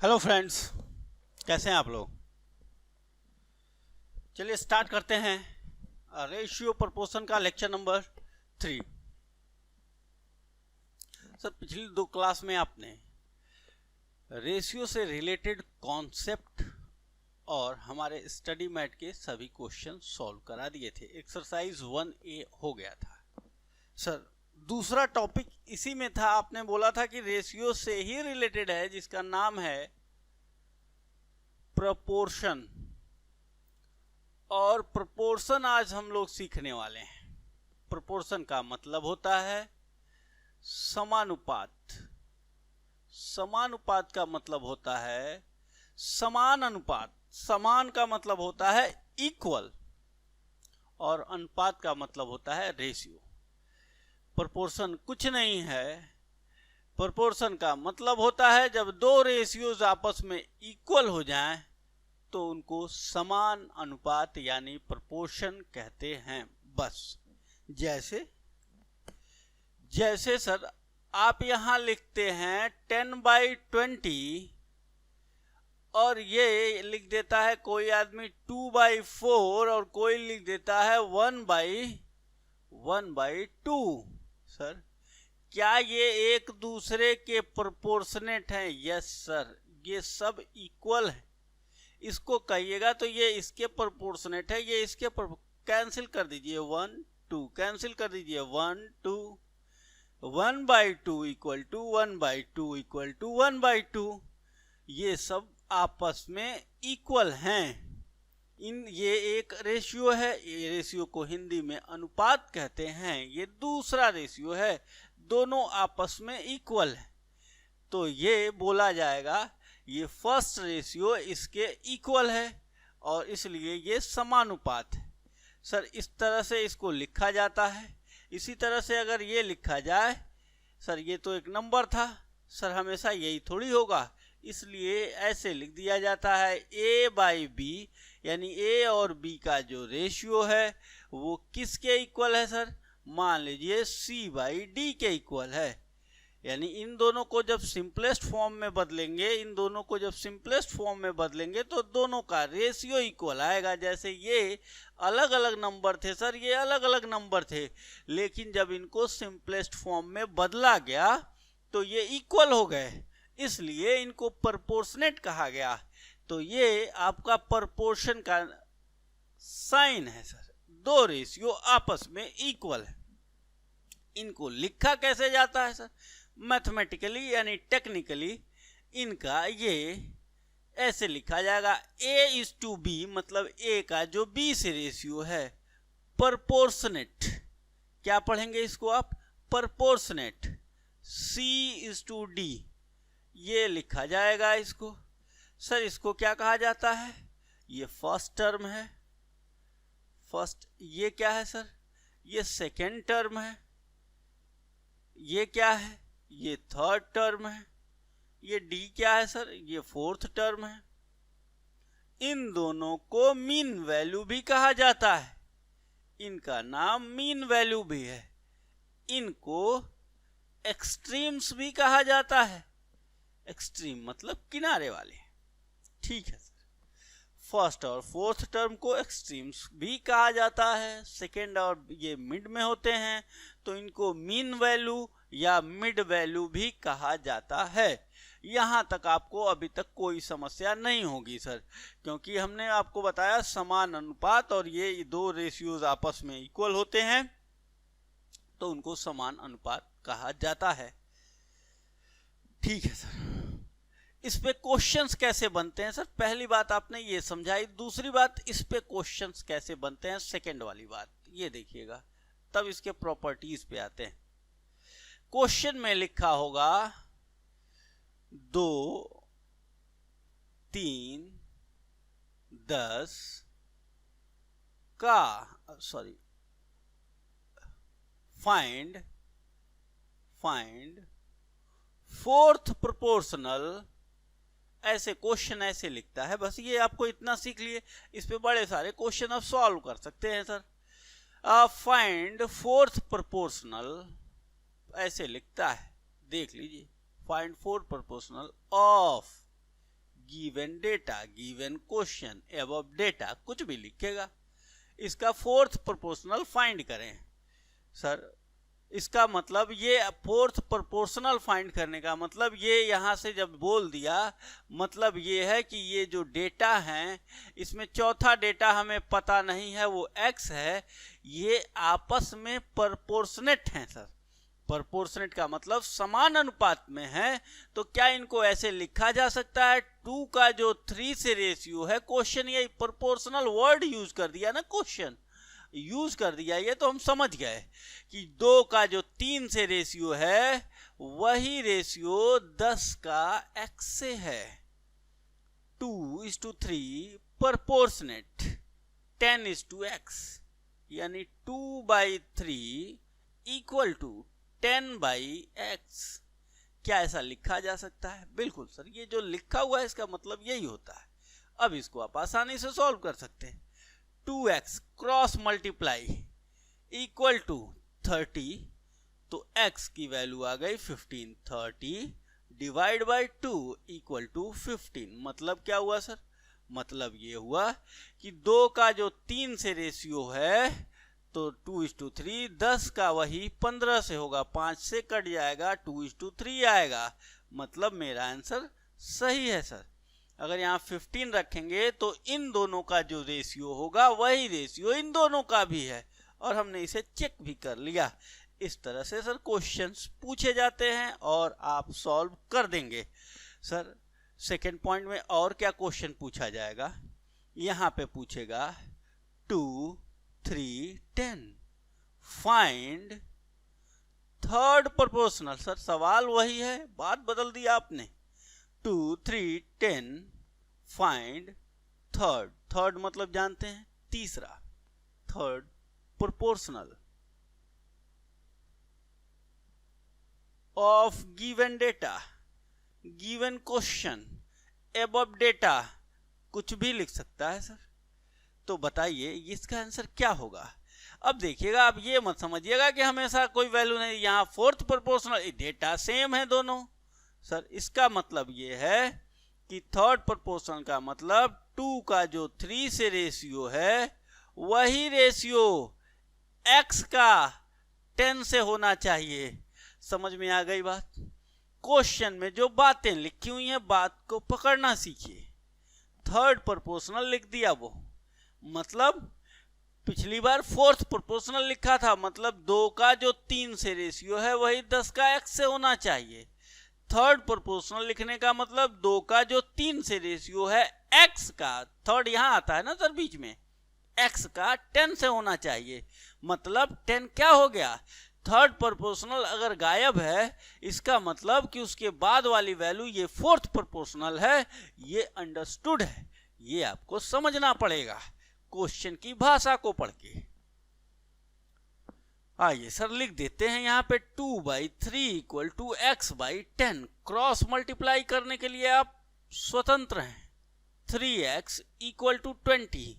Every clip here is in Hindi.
हेलो फ्रेंड्स, कैसे हैं आप लोग। चलिए स्टार्ट करते हैं रेशियो प्रोपोर्शन का लेक्चर नंबर 3। सर, पिछली दो क्लास में आपने रेशियो से रिलेटेड कॉन्सेप्ट और हमारे स्टडी मैट के सभी क्वेश्चन सॉल्व करा दिए थे। एक्सरसाइज 1A हो गया था। सर, दूसरा टॉपिक इसी में था। आपने बोला था कि रेशियो से ही रिलेटेड है, जिसका नाम है प्रोपोर्शन। और प्रोपोर्शन आज हम लोग सीखने वाले हैं। प्रोपोर्शन का मतलब होता है समानुपात। समानुपात का मतलब होता है समान अनुपात। समान का मतलब होता है इक्वल, और अनुपात का मतलब होता है रेशियो। प्रोपोर्शन कुछ नहीं है। प्रोपोर्शन का मतलब होता है जब दो रेशियोज आपस में इक्वल हो जाएं तो उनको समान अनुपात यानी प्रोपोर्शन कहते हैं। बस जैसे सर, आप यहां लिखते हैं 10/20 और ये लिख देता है कोई आदमी 2/4 और कोई लिख देता है 1/2। सर, क्या ये एक दूसरे के प्रोपोर्शनेट हैं? यस सर, ये सब इक्वल है। इसको कहिएगा तो ये इसके प्रोपोर्शनेट है, ये इसके कैंसिल कर दीजिए 1 2, कैंसिल कर दीजिए 1 2। 1/2 इक्वल टू 1/2 इक्वल टू 1/2। ये सब आपस में इक्वल हैं। ये एक रेशियो है। ये रेशियो को हिंदी में अनुपात कहते हैं। ये दूसरा रेशियो है, दोनों आपस में इक्वल है, तो ये बोला जाएगा ये फर्स्ट रेशियो इसके इक्वल है और इसलिए ये समानुपात है। सर, इस तरह से इसको लिखा जाता है। इसी तरह से अगर ये लिखा जाए, सर ये तो एक नंबर था, सर हमेशा यही थोड़ी होगा, इसलिए ऐसे लिख दिया जाता है A/B, यानी A और B का जो रेशियो है वो किसके इक्वल है? सर, मान लीजिए C/D के इक्वल है। यानी इन दोनों को जब सिंपलेस्ट फॉर्म में बदलेंगे तो दोनों का रेशियो इक्वल आएगा। जैसे ये अलग अलग नंबर थे सर, ये अलग अलग नंबर थे, लेकिन जब इनको सिंपलेस्ट फॉर्म में बदला गया तो ये इक्वल हो गए, इसलिए इनको प्रोपोर्शनेट कहा गया। तो ये आपका प्रोपोर्शन का साइन है सर। दो रेशियो आपस में इक्वल है। इनको लिखा कैसे जाता है सर? मैथमेटिकली यानी टेक्निकली इनका ये ऐसे लिखा जाएगा A/B, मतलब A का जो B से रेशियो है प्रोपोर्शनेट। क्या पढ़ेंगे इसको आप? प्रोपोर्शनेट। C/D ये लिखा जाएगा इसको। सर, इसको क्या कहा जाता है? ये फर्स्ट टर्म है। फर्स्ट, ये क्या है सर? ये सेकेंड टर्म है। ये क्या है? ये थर्ड टर्म है। ये D क्या है सर? ये फोर्थ टर्म है। इन दोनों को मीन वैल्यू भी कहा जाता है। इनका नाम मीन वैल्यू भी है। इनको एक्सट्रीम्स भी कहा जाता है। एक्सट्रीम मतलब किनारे वाले। ठीक है सर, फर्स्ट और फोर्थ टर्म को एक्सट्रीम्स भी कहा जाता है। सेकेंड और ये मिड में होते हैं तो इनको मीन वैल्यू या मिड वैल्यू भी कहा जाता है। यहां तक आपको अभी तक कोई समस्या नहीं होगी सर, क्योंकि हमने आपको बताया समान अनुपात, और ये दो रेशियोज आपस में इक्वल होते हैं तो उनको समान अनुपात कहा जाता है। ठीक है सर, इस पे क्वेश्चंस कैसे बनते हैं? सर, पहली बात आपने ये समझाई। दूसरी बात, इस पे क्वेश्चंस कैसे बनते हैं, सेकंड वाली बात ये देखिएगा, तब इसके प्रॉपर्टीज पे आते हैं। क्वेश्चन में लिखा होगा 2 3 10 का फाइंड फोर्थ प्रोपोर्शनल। ऐसे क्वेश्चन ऐसे लिखता है। बस ये आपको इतना सीख लिए, इस पे बड़े सारे क्वेश्चन आप सॉल्व कर सकते हैं सर। फाइंड फोर्थ प्रोपोर्शनल ऐसे लिखता है, देख लीजिए। Find fourth proportional of given data, given question, above data, कुछ भी लिखेगा। इसका फोर्थ प्रोपोर्शनल फाइंड करें। सर इसका मतलब ये फोर्थ प्रोपोर्शनल फाइंड करने का मतलब ये यहाँ से जब बोल दिया, मतलब ये है कि ये जो डेटा हैं इसमें चौथा डेटा हमें पता नहीं है, वो x है, ये आपस में प्रोपोर्शनेट हैं। सर प्रोपोर्शनेट का मतलब समान अनुपात में है, तो क्या इनको ऐसे लिखा जा सकता है 2 का जो 3 से रेशियो है, क्वेश्चन ये प्रोपोर्शनल वर्ड यूज कर दिया ना, क्वेश्चन यूज कर दिया, ये तो हम समझ गए कि 2 का जो 3 से रेशियो है वही रेशियो 10 का x से है। 2:3 प्रोपोर्शनेट 10:x, यानी 2/3 इक्वल टू 10/x। क्या ऐसा लिखा जा सकता है? बिल्कुल सर, ये जो लिखा हुआ है इसका मतलब यही होता है। अब इसको आप आसानी से सॉल्व कर सकते हैं। 2x cross multiply equal to 30, तो x की वैल्यू आ गई 15। 30 डिवाइड बाई 2 इक्वल टू 15। मतलब क्या हुआ सर? मतलब ये हुआ कि 2 का जो 3 से रेशियो है तो 2:3, 10 का वही 15 से होगा, 5 से कट जाएगा, 2:3 आएगा। मतलब मेरा आंसर सही है सर। अगर यहाँ 15 रखेंगे तो इन दोनों का जो रेशियो होगा वही रेशियो इन दोनों का भी है, और हमने इसे चेक भी कर लिया। इस तरह से सर क्वेश्चंस पूछे जाते हैं और आप सॉल्व कर देंगे। सर सेकेंड पॉइंट में और क्या क्वेश्चन पूछा जाएगा? यहाँ पे पूछेगा 2, 3, 10 फाइंड थर्ड प्रोपोर्शनल। सर सवाल वही है, बात बदल दी आपने। 2, 3, 10 फाइंड थर्ड। थर्ड मतलब जानते हैं तीसरा, third proportional of given data, given question, above data, कुछ भी लिख सकता है सर। तो बताइए इसका आंसर क्या होगा? अब देखिएगा, आप ये मत समझिएगा कि हमेशा कोई वैल्यू नहीं, यहाँ फोर्थ प्रोपोर्शनल, डेटा सेम है दोनों। सर इसका मतलब ये है कि थर्ड प्रोपोर्शनल का मतलब 2 का जो 3 से रेशियो है वही रेशियो x का 10 से होना चाहिए। समझ में आ गई बात? क्वेश्चन में जो बातें लिखी हुई हैं बात को पकड़ना सीखिए। थर्ड प्रोपोर्शनल लिख दिया, वो मतलब पिछली बार फोर्थ प्रोपोर्शनल लिखा था, मतलब 2 का जो 3 से रेशियो है वही 10 का x से होना चाहिए। थर्ड प्रोपोर्शनल लिखने का मतलब 2 का जो 3 से रेशियो है x का, थर्ड यहां आता है ना सर बीच में, x का 10 से होना चाहिए। मतलब 10 क्या हो गया? थर्ड प्रोपोर्शनल अगर गायब है इसका मतलब कि उसके बाद वाली वैल्यू ये फोर्थ प्रोपोर्शनल है। ये अंडरस्टूड है, ये आपको समझना पड़ेगा क्वेश्चन की भाषा को पढ़ के। आइए सर लिख देते हैं यहाँ पे 2/3 equal to x/10। Cross multiply करने के लिए आप स्वतंत्र हैं। 3x इक्वल टू 20,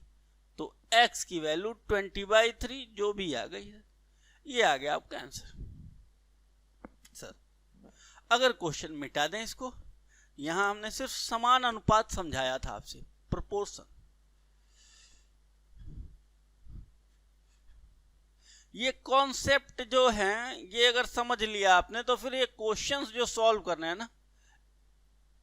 तो x की वैल्यू 20/3 जो भी आ गई है, ये आ गया आपका आंसर। सर अगर क्वेश्चन मिटा दें इसको, यहां हमने सिर्फ समान अनुपात समझाया था आपसे, प्रोपोर्शन। ये कॉन्सेप्ट जो हैं ये अगर समझ लिया आपने तो फिर ये क्वेश्चंस जो सॉल्व करने हैं ना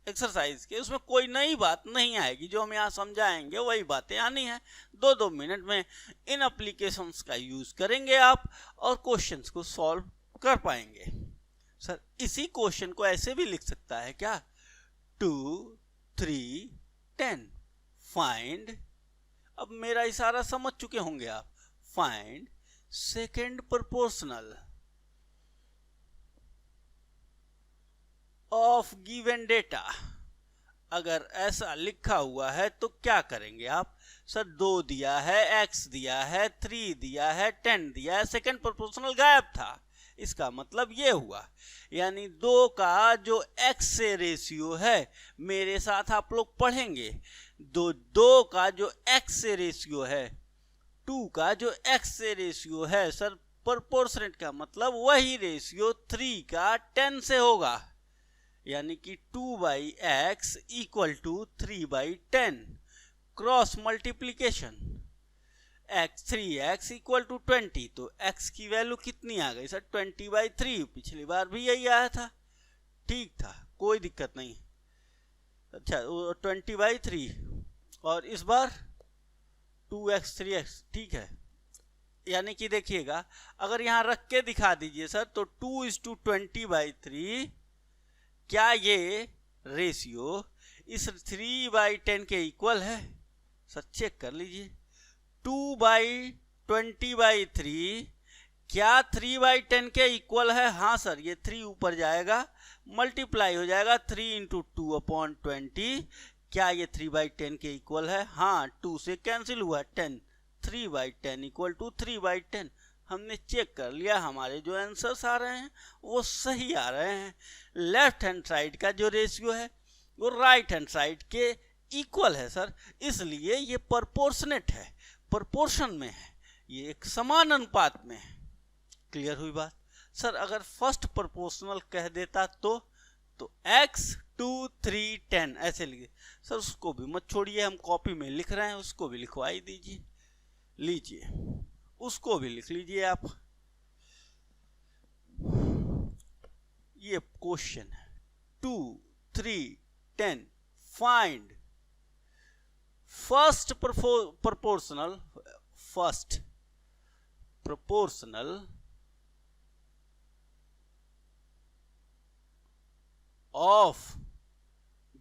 एक्सरसाइज के, उसमें कोई नई बात नहीं आएगी। जो हम यहाँ समझाएंगे वही बातें आनी है। 2-2 मिनट में इन एप्लीकेशंस का यूज करेंगे आप और क्वेश्चंस को सॉल्व कर पाएंगे। सर इसी क्वेश्चन को ऐसे भी लिख सकता है क्या? 2, 3, 10 फाइंड, अब मेरा इशारा समझ चुके होंगे आप, find second proportional of given data. अगर ऐसा लिखा हुआ है तो क्या करेंगे आप? सर 2 दिया है, x दिया है, 3 दिया है, 10 दिया है, सेकेंड प्रोपोर्शनल गायब था। इसका मतलब ये हुआ, यानी 2 का जो x से रेशियो है, मेरे साथ आप लोग पढ़ेंगे, 2 का जो x से रेशियो है, 2 का जो x से रेशियो है सर, प्रोपोर्शनेट का मतलब वही रेशियो 3 का 10 से होगा। यानी कि 2/x equal to 3/10 cross multiplication x 3x equal to 20, तो x की वैल्यू कितनी आ गई सर 20/3। पिछली बार भी यही आया था, ठीक था, कोई दिक्कत नहीं। अच्छा 20/3 और इस बार 2x 3x, ठीक है। यानी कि देखिएगा अगर यहाँ रख के दिखा दीजिए सर तो 2:20/3, क्या ये रेशियो इस 3/10 के इक्वल है? सर चेक कर लीजिए, 2/20/3 क्या 3/10 के इक्वल है? हाँ सर, ये 3 ऊपर जाएगा, मल्टीप्लाई हो जाएगा 3 × 2/20। क्या ये 3/10 के इक्वल है? हाँ, 2 से कैंसिल हुआ 10, 3/10 इक्वल टू 3/10। हमने चेक कर लिया, हमारे जो आंसर्स आ रहे हैं वो सही आ रहे हैं। लेफ्ट हैंड साइड का जो रेशियो है वो राइट हैंड साइड के इक्वल है सर, इसलिए ये प्रोपोर्शनेट है, प्रोपोर्शन में है, ये एक समान अनुपात में है। क्लियर हुई बात? सर अगर फर्स्ट प्रोपोर्शनल कह देता तो x 2 3 10 ऐसे लिखे। सर उसको भी मत छोड़िए, हम कॉपी में लिख रहे हैं, उसको भी लिखवा ही दीजिए। लीजिए उसको भी लिख लीजिए आप। ये क्वेश्चन है 2 3 10 find first proportional of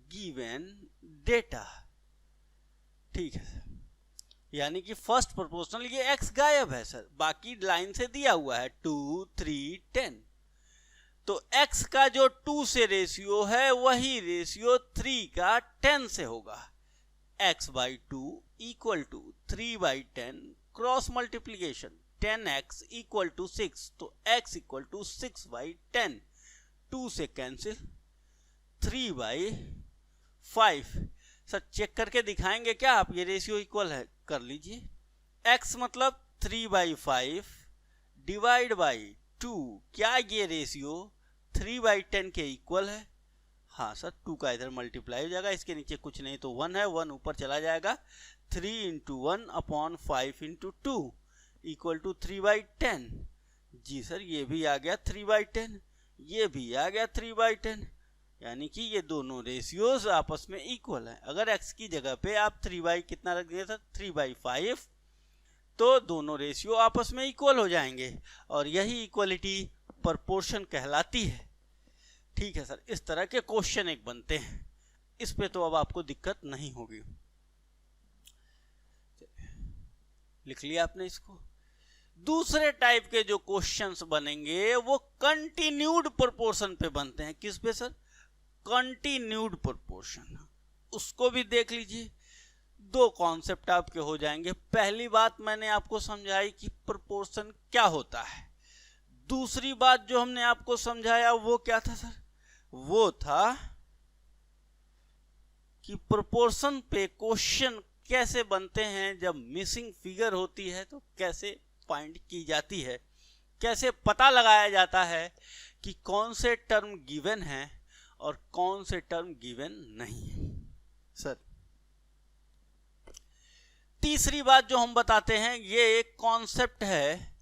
given data। ठीक है, यानी कि फर्स्ट प्रोपोर्शनल, ये x गायब है सर, बाकी लाइन से दिया हुआ है 2 3 10, तो x का जो 2 से रेशियो है वही रेशियो 3 का 10 से होगा। x/2 equal to 3/10 cross multiplication 10x equal to 6, तो x इक्वल टू 6/10, 2 से कैंसिल 3/5। सर चेक करके दिखाएंगे क्या आप? ये रेशियो इक्वल है, कर लीजिए। x मतलब 3/5 डिवाइड बाई 2, क्या ये रेशियो 3/10 के इक्वल है? हाँ सर, 2 का इधर मल्टीप्लाई हो जाएगा, इसके नीचे कुछ नहीं तो 1 है, 1 ऊपर चला जाएगा, 3 × 1/5 × 2 इक्वल टू 3/10। जी सर, ये भी आ गया 3/10, ये भी आ गया 3/10, यानी कि ये दोनों रेशियोज आपस में इक्वल है। अगर x की जगह पे आप 3 कितना रख दिए सर 3/5, तो दोनों रेशियो आपस में इक्वल हो जाएंगे और यही इक्वलिटी प्रोपोर्शन कहलाती है। ठीक है सर, इस तरह के क्वेश्चन एक बनते हैं, इस पे तो अब आपको दिक्कत नहीं होगी। लिख लिया आपने इसको। दूसरे टाइप के जो क्वेश्चंस बनेंगे वो कंटिन्यूड प्रोपोर्शन पे बनते हैं। किस पे सर? Continued proportion. उसको भी देख लीजिए, दो कॉन्सेप्ट आपके हो जाएंगे। पहली बात मैंने आपको समझाई कि प्रोपोर्शन क्या होता है। दूसरी बात जो हमने आपको समझाया वो क्या था सर? वो था कि प्रोपोर्शन पे क्वेश्चन कैसे बनते हैं, जब मिसिंग फिगर होती है तो कैसे फाइंड की जाती है, कैसे पता लगाया जाता है कि कौन से टर्म गिवन है और कौन से टर्म गिवन नहीं है। सर तीसरी बात जो हम बताते हैं, ये एक कॉन्सेप्ट है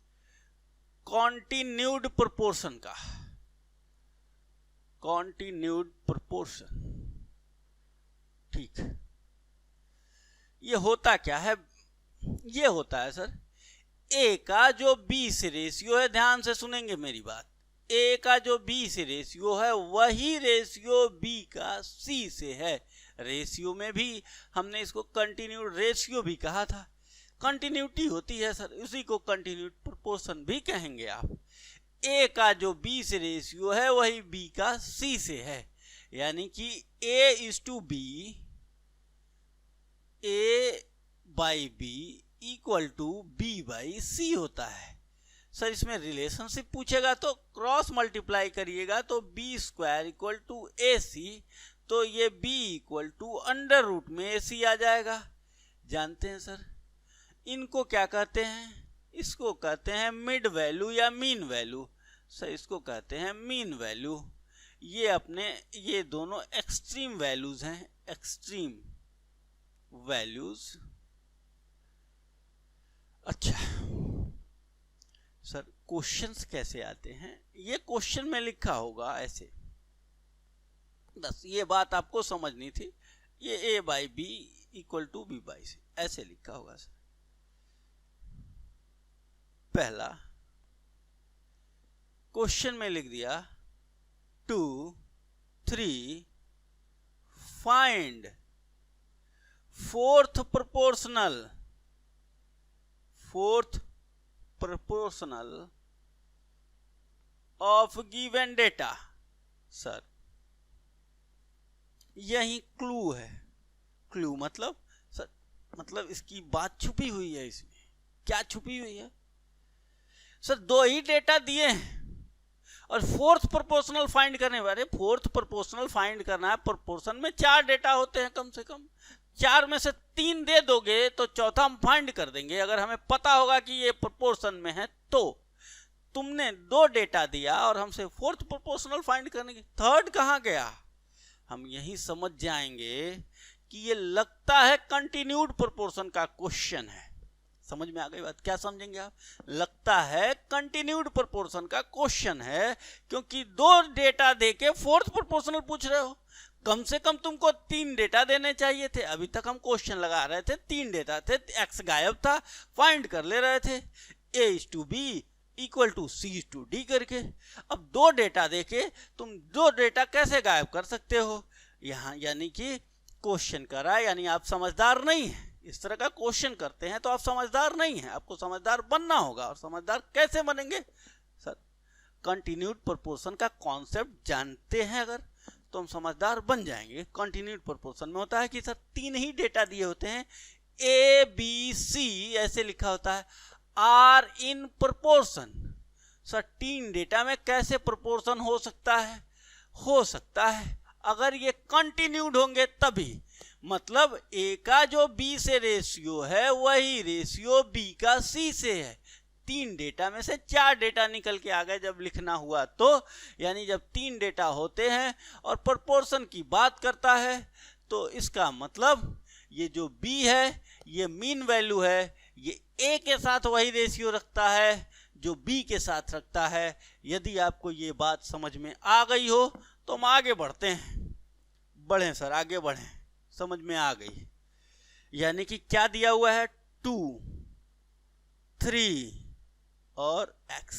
कॉन्टिन्यूड प्रोपोर्शन का। कॉन्टिन्यूड प्रोपोर्शन, ठीक। ये होता क्या है? ये होता है सर a का जो b से रेशियो है, ध्यान से सुनेंगे मेरी बात, a का जो b से रेशियो है वही रेशियो b का c से है। रेशियो में भी हमने इसको कंटिन्यूड रेशियो भी कहा था, कंटिन्यूटी होती है सर, उसी को कंटिन्यूड प्रोपोर्शन भी कहेंगे आप। a का जो b से रेशियो है वही b का c से है, यानी कि a/b, a/b equal to b/c होता है। सर इसमें रिलेशनशिप पूछेगा तो क्रॉस मल्टीप्लाई करिएगा तो b² इक्वल टू ac, तो ये b equal to under root में ac आ जाएगा। जानते हैं सर इनको क्या कहते हैं? इसको कहते हैं मिड वैल्यू या मीन वैल्यू। सर इसको कहते हैं मीन वैल्यू। ये अपने ये दोनों एक्सट्रीम वैल्यूज हैं, एक्सट्रीम वैल्यूज। अच्छा सर क्वेश्चंस कैसे आते हैं, ये क्वेश्चन में लिखा होगा ऐसे, बस ये बात आपको समझनी थी, ये a by B equal to B by C ऐसे लिखा होगा सर। पहला क्वेश्चन में लिख दिया 2 3 find fourth proportional of given data. Sir यही क्लू है, क्लू मतलब सर मतलब इसकी बात छुपी हुई है, इसमें क्या छुपी हुई है सर, दो ही डेटा दिए हैं और फोर्थ प्रोपोर्शनल फाइंड करने वाले, फोर्थ प्रोपोर्शनल फाइंड करना है, प्रोपोर्शन में 4 डेटा होते हैं कम से कम, 4 में से 3 दे दोगे तो चौथा हम फाइंड कर देंगे अगर हमें पता होगा कि ये प्रोपोर्शन में है। तो तुमने 2 डेटा दिया और हमसे फोर्थ प्रोपोर्शनल फाइंड करने की, थर्ड कहाँ गया, हम यही समझ जाएंगे कि ये लगता है कंटिन्यूड प्रोपोर्शन का क्वेश्चन है। समझ में आ गई बात, क्या समझेंगे आप, लगता है कंटिन्यूड प्रोपोर्शन का क्वेश्चन है, क्योंकि 2 डेटा देके फोर्थ प्रोपोर्शनल पूछ रहे हो, कम से कम तुमको 3 डेटा देने चाहिए थे। अभी तक हम क्वेश्चन लगा रहे थे, 3 डेटा थे, एक्स गायब था, फाइंड कर ले रहे थे a/b इक्वल टू c/d करके। अब 2 डेटा देके तुम 2 डेटा कैसे गायब कर सकते हो यहाँ, यानी कि क्वेश्चन करा यानी आप समझदार नहीं है, इस तरह का क्वेश्चन करते हैं तो आप समझदार नहीं हैं, आपको समझदार बनना होगा। और समझदार कैसे बनेंगे सर, कंटिन्यूड प्रोपोर्शन का कॉन्सेप्ट जानते हैं अगर तो हम समझदार बन जाएंगे। कंटिन्यूड प्रोपोर्शन में होता है कि सर 3 ही डेटा दिए होते हैं, ए बी सी ऐसे लिखा होता है, are in proportion. Sir 3 data में कैसे प्रोपोर्शन हो सकता है, हो सकता है अगर ये कंटिन्यूड होंगे तभी, मतलब ए का जो बी से रेशियो है वही रेशियो बी का सी से है। 3 डेटा में से 4 डेटा निकल के आ गए जब लिखना हुआ तो, यानी जब 3 डेटा होते हैं और प्रोपोर्शन की बात करता है तो इसका मतलब ये जो बी है ये मीन वैल्यू है, ये ए के साथ वही रेशियो रखता है जो बी के साथ रखता है। यदि आपको ये बात समझ में आ गई हो तो हम आगे बढ़ते हैं, बढ़ें सर आगे बढ़ें, समझ में आ गई। यानी कि क्या दिया हुआ है 2 3 और x,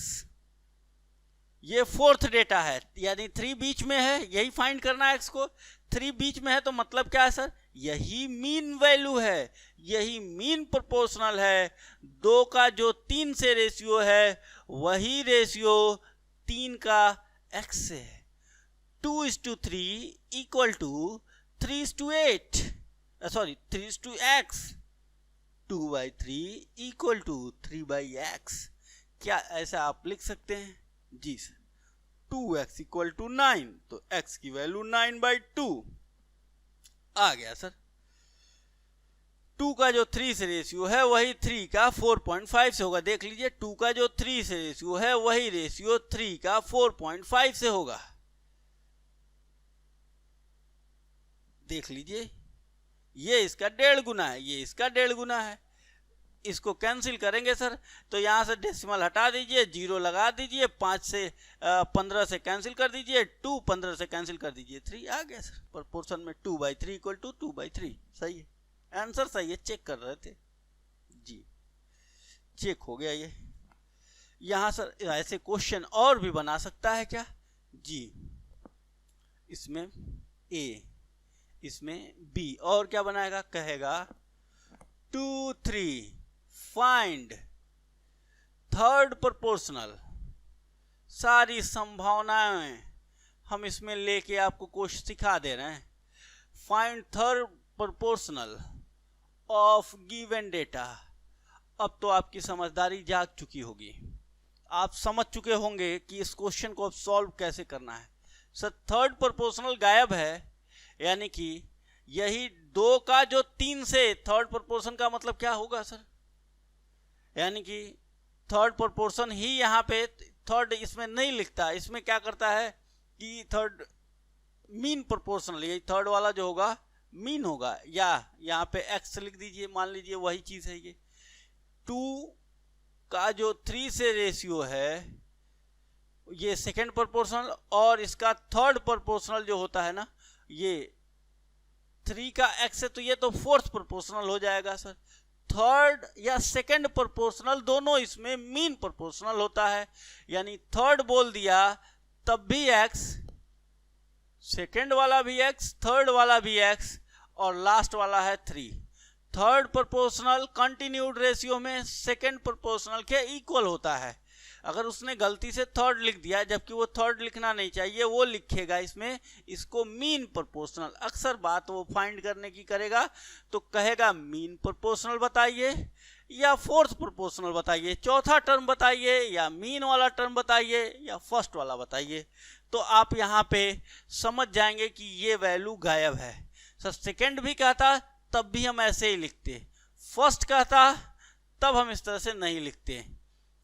ये फोर्थ डेटा है, यानी 3 बीच में है, यही फाइंड करना है x को। 3 बीच में है तो मतलब क्या है सर, यही मीन वैल्यू है, यही मीन प्रोपोर्शनल है। 2 का जो 3 से रेशियो है वही रेशियो 3 का x से है। 2:3 equal to 3:8, sorry 3:x, 2/3 equal to 3/x। क्या ऐसा आप लिख सकते हैं जी सर, 2x इक्वल टू 9 तो x की वैल्यू 9/2 आ गया सर। 2 का जो 3 से रेशियो है वही 3 का 4.5 से होगा, देख लीजिए 2 का जो 3 से रेशियो है वही रेशियो 3 का 4.5 से होगा, देख लीजिए ये इसका 1.5 गुना है, ये इसका 1.5 गुना है। इसको कैंसिल करेंगे सर तो यहाँ से डेसिमल हटा दीजिए, 0 लगा दीजिए, 5 से 15 से कैंसिल कर दीजिए, 2 15 से कैंसिल कर दीजिए, 3 आ गया सर। प्रोपोर्शन में 2/3 इक्वल टू 2/3 सही है, आंसर सही है, चेक कर रहे थे जी, चेक हो गया ये। यहाँ सर ऐसे क्वेश्चन और भी बना सकता है क्या जी, इसमें ए इसमें बी, और क्या बनाएगा, कहेगा 2 3 फाइंड थर्ड प्रोपोर्शनल। सारी संभावनाएं हम इसमें लेके आपको कुछ सिखा दे रहे हैं। Find third proportional of given data. अब तो आपकी समझदारी जाग चुकी होगी, आप समझ चुके होंगे कि इस क्वेश्चन को अब सॉल्व कैसे करना है। सर थर्ड प्रोपोर्शनल गायब है, यानी कि यही 2 का जो 3 से, थर्ड प्रोपोर्शन का मतलब क्या होगा सर, यानी कि थर्ड प्रोपोर्शन ही यहाँ पे, थर्ड इसमें नहीं लिखता, इसमें क्या करता है कि थर्ड मीन प्रोपोर्शनल, ये थर्ड वाला जो होगा मीन होगा, या यहाँ पे x लिख दीजिए, मान लीजिए वही चीज है। ये 2 का जो 3 से रेशियो है ये सेकेंड प्रोपोर्शनल, और इसका थर्ड प्रोपोर्शनल जो होता है ना ये 3 का x है, तो ये तो फोर्थ प्रोपोर्शनल हो जाएगा सर। थर्ड या सेकेंड प्रोपोर्शनल दोनों इसमें मीन प्रोपोर्शनल होता है, यानी थर्ड बोल दिया तब भी x, सेकेंड वाला भी x, थर्ड वाला भी x, और लास्ट वाला है 3। थर्ड प्रोपोर्शनल कंटिन्यूड रेशियो में सेकेंड प्रोपोर्शनल के इक्वल होता है। अगर उसने गलती से थर्ड लिख दिया, जबकि वो थर्ड लिखना नहीं चाहिए, वो लिखेगा इसमें इसको मीन प्रोपोर्शनल। अक्सर बात वो फाइंड करने की करेगा तो कहेगा मीन प्रोपोर्शनल बताइए या फोर्थ प्रोपोर्शनल बताइए, चौथा टर्म बताइए या मीन वाला टर्म बताइए या फर्स्ट वाला बताइए। तो आप यहाँ पे समझ जाएंगे कि ये वैल्यू गायब है। सर सेकेंड भी कहता तब भी हम ऐसे ही लिखते, फर्स्ट कहता तब हम इस तरह से नहीं लिखते।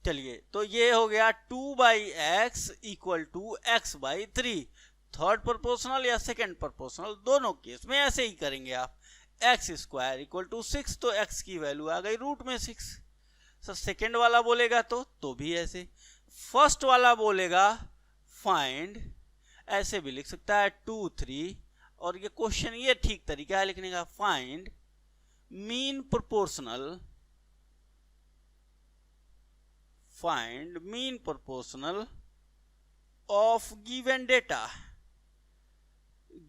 चलिए, तो ये हो गया 2/x equal to x/3, third proportional या सेकेंड प्रोपोर्शनल, दोनों केस में ऐसे ही करेंगे आप। x² इक्वल टू 6, तो x की वैल्यू आ गई रूट में 6। सर सेकेंड वाला बोलेगा तो भी ऐसे। फर्स्ट वाला बोलेगा फाइंड, ऐसे भी लिख सकता है 2, 3, और ये क्वेश्चन ये ठीक तरीका है लिखने का, find mean proportional, find mean proportional of given data.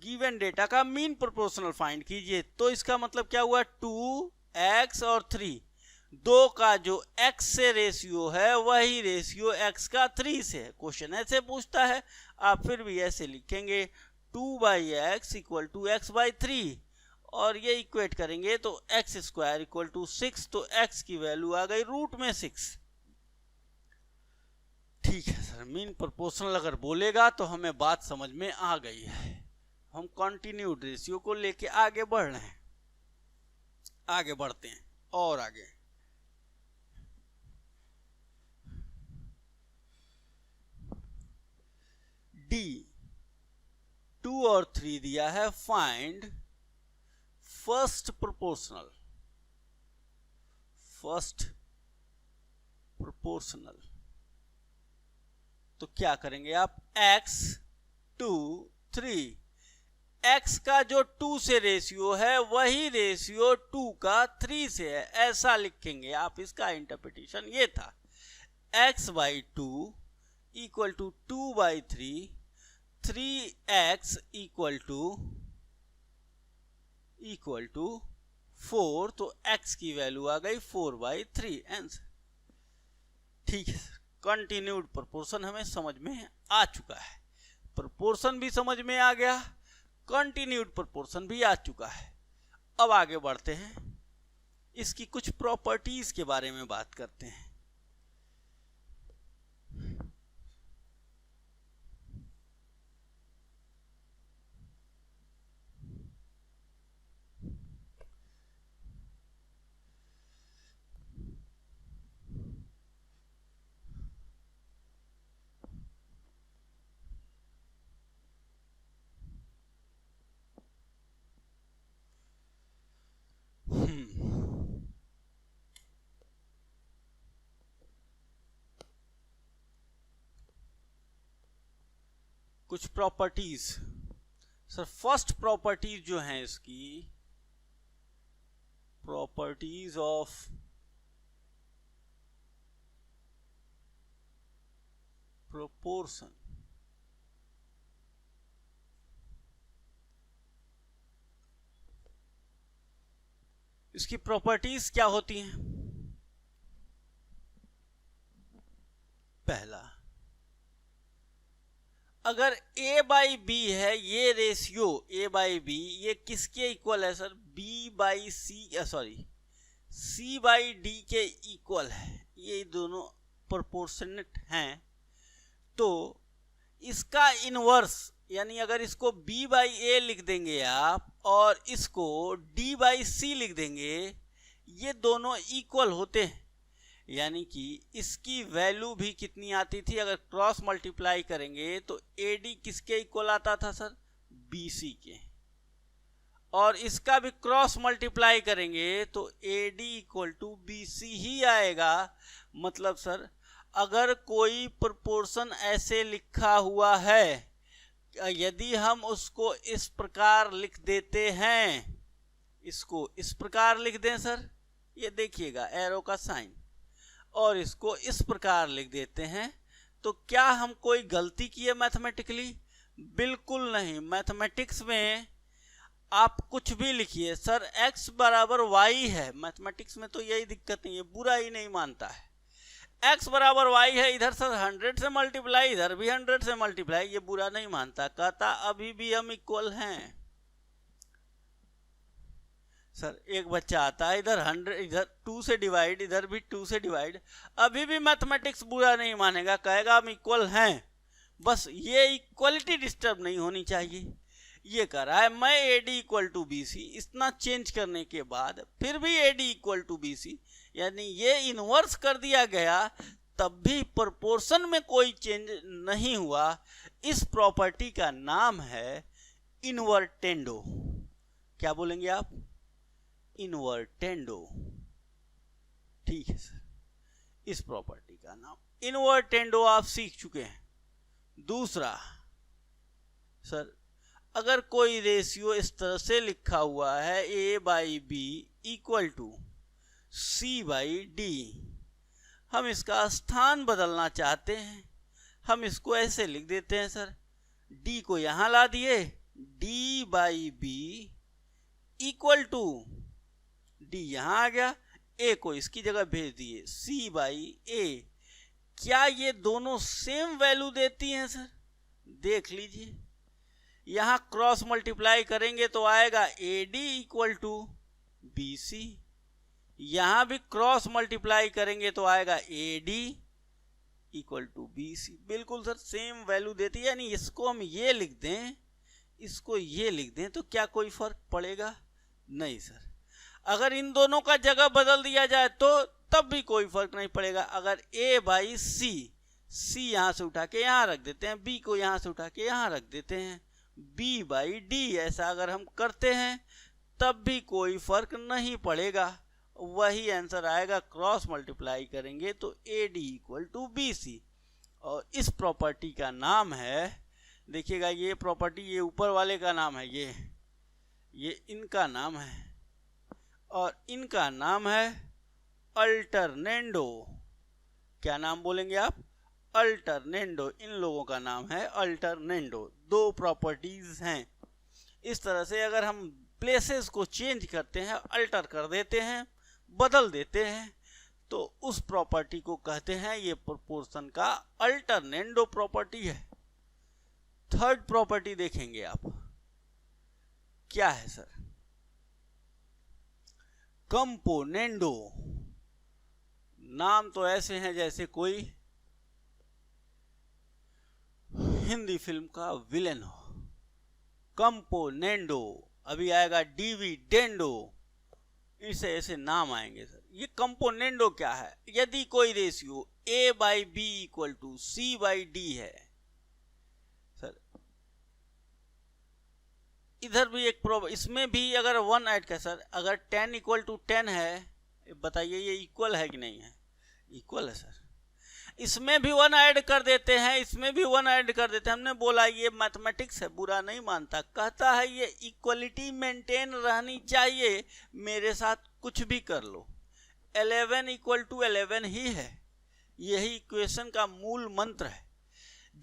Given data का मीन प्रोपोर्शनल फाइंड कीजिए। तो इसका मतलब क्या हुआ, 2x और 3, दो का जो x से रेशियो है वही रेशियो x का 3 से है। क्वेश्चन ऐसे पूछता है, आप फिर भी ऐसे लिखेंगे 2/x इक्वल टू x/3, और ये इक्वेट करेंगे तो x² इक्वल टू 6, तो x की वैल्यू आ गई रूट में 6। ठीक है सर, मीन प्रोपोर्शनल अगर बोलेगा तो हमें बात समझ में आ गई है। हम कंटिन्यूड रेशियो को लेके आगे बढ़ रहे हैं, आगे बढ़ते हैं और आगे। डी 2 और 3 दिया है, find first proportional, first proportional. तो क्या करेंगे आप, x 2 3, x का जो 2 से रेशियो है वही रेशियो 2 का 3 से है, ऐसा लिखेंगे आप। इसका इंटरप्रिटेशन ये था, x/2 equal to 2/3, 3x equal to 4, तो x की वैल्यू आ गई 4/3 आंसर। ठीक है, कंटिन्यूड प्रोपोर्शन हमें समझ में आ चुका है, प्रोपोर्शन भी समझ में आ गया, कंटिन्यूड प्रोपोर्शन भी आ चुका है। अब आगे बढ़ते हैं, इसकी कुछ प्रॉपर्टीज के बारे में बात करते हैं। कुछ प्रॉपर्टीज सर, फर्स्ट प्रॉपर्टीज जो हैं इसकी, प्रॉपर्टीज ऑफ प्रोपोर्शन। इसकी प्रॉपर्टीज क्या होती हैं? पहला, अगर a/b है ये रेशियो, a/b ये किसके इक्वल है सर, b/c, सॉरी c/d के इक्वल है, ये दोनों प्रोपोर्शनेट हैं, तो इसका इनवर्स, यानी अगर इसको b/a लिख देंगे आप और इसको d/c लिख देंगे, ये दोनों इक्वल होते हैं, यानी कि इसकी वैल्यू भी कितनी आती थी, अगर क्रॉस मल्टीप्लाई करेंगे तो AD किसके इक्वल आता था सर, BC के, और इसका भी क्रॉस मल्टीप्लाई करेंगे तो AD इक्वल टू BC ही आएगा। मतलब सर अगर कोई प्रोपोर्शन ऐसे लिखा हुआ है, यदि हम उसको इस प्रकार लिख देते हैं, इसको इस प्रकार लिख दें सर, ये देखिएगा एरो का साइन, और इसको इस प्रकार लिख देते हैं, तो क्या हम कोई गलती किए मैथमेटिकली? बिल्कुल नहीं। मैथमेटिक्स में आप कुछ भी लिखिए सर, x बराबर y है, मैथमेटिक्स में तो यही दिक्कत नहीं है, बुरा ही नहीं मानता है। x बराबर y है, इधर सर 100 से मल्टीप्लाई, इधर भी 100 से मल्टीप्लाई, ये बुरा नहीं मानता, कहता अभी भी हम इक्वल हैं। सर एक बच्चा आता है, इधर 100, इधर 2 से डिवाइड, इधर भी 2 से डिवाइड, अभी भी मैथमेटिक्स बुरा नहीं मानेगा, कहेगा हम इक्वल हैं, बस ये इक्वलिटी डिस्टर्ब नहीं होनी चाहिए। ये कर रहा है मैं AD इक्वल टू BC, इतना चेंज करने के बाद फिर भी AD इक्वल टू BC, यानी ये इन्वर्स कर दिया गया, तब भी प्रोपोर्शन में कोई चेंज नहीं हुआ। इस प्रॉपर्टी का नाम है इनवर्टेंडो। क्या बोलेंगे आप? इनवर्टेंडो। ठीक है सर, इस प्रॉपर्टी का नाम इनवर्टेंडो आप सीख चुके हैं। दूसरा सर, अगर कोई रेशियो इस तरह से लिखा हुआ है A/B इक्वल टू C/D, हम इसका स्थान बदलना चाहते हैं, हम इसको ऐसे लिख देते हैं सर, D को यहाँ ला दिए, D/B इक्वल टू D यहाँ आ गया, A को इसकी जगह भेज दिए C/A। क्या ये दोनों सेम वैल्यू देती हैं सर? देख लीजिए, यहाँ क्रॉस मल्टीप्लाई करेंगे तो आएगा AD इक्वल टू BC, यहाँ भी क्रॉस मल्टीप्लाई करेंगे तो आएगा AD इक्वल टू BC। बिल्कुल सर सेम वैल्यू देती है, यानी इसको हम ये लिख दें, इसको ये लिख दें, तो क्या कोई फर्क पड़ेगा? नहीं सर। अगर इन दोनों का जगह बदल दिया जाए तो तब भी कोई फर्क नहीं पड़ेगा। अगर A/C, C यहाँ से उठा के यहाँ रख देते हैं, B को यहाँ से उठा के यहाँ रख देते हैं, B/D ऐसा अगर हम करते हैं तब भी कोई फर्क नहीं पड़ेगा, वही आंसर आएगा। क्रॉस मल्टीप्लाई करेंगे तो AD इक्वल टू BC, और इस प्रॉपर्टी का नाम है, देखिएगा ये प्रॉपर्टी, ये ऊपर वाले का नाम है, ये इनका नाम है, और इनका नाम है अल्टरनेंडो। क्या नाम बोलेंगे आप? अल्टरनेंडो। इन लोगों का नाम है अल्टरनेंडो। दो प्रॉपर्टीज हैं। इस तरह से अगर हम प्लेसेस को चेंज करते हैं, अल्टर कर देते हैं, बदल देते हैं, तो उस प्रॉपर्टी को कहते हैं, ये प्रोपोर्शन का अल्टरनेंडो प्रॉपर्टी है। थर्ड प्रॉपर्टी देखेंगे आप, क्या है सर? कंपोनेंडो। नाम तो ऐसे हैं जैसे कोई हिंदी फिल्म का विलेन हो। कंपोनेंडो, अभी आएगा डिविडेंडो, इसे ऐसे नाम आएंगे सर। ये कंपोनेंडो क्या है? यदि कोई ratio A/B equal to C/D है सर, इधर भी एक इसमें भी अगर 1 ऐड कर सर, अगर 10 इक्वल टू 10 है, बताइए ये इक्वल है कि नहीं है? इक्वल है सर। इसमें भी 1 ऐड कर देते हैं, इसमें भी 1 ऐड कर देते हैं। हमने बोला ये मैथमेटिक्स है, बुरा नहीं मानता, कहता है ये इक्वलिटी मेंटेन रहनी चाहिए, मेरे साथ कुछ भी कर लो। 11 इक्वल टू 11 ही है, यही इक्वेशन का मूल मंत्र है।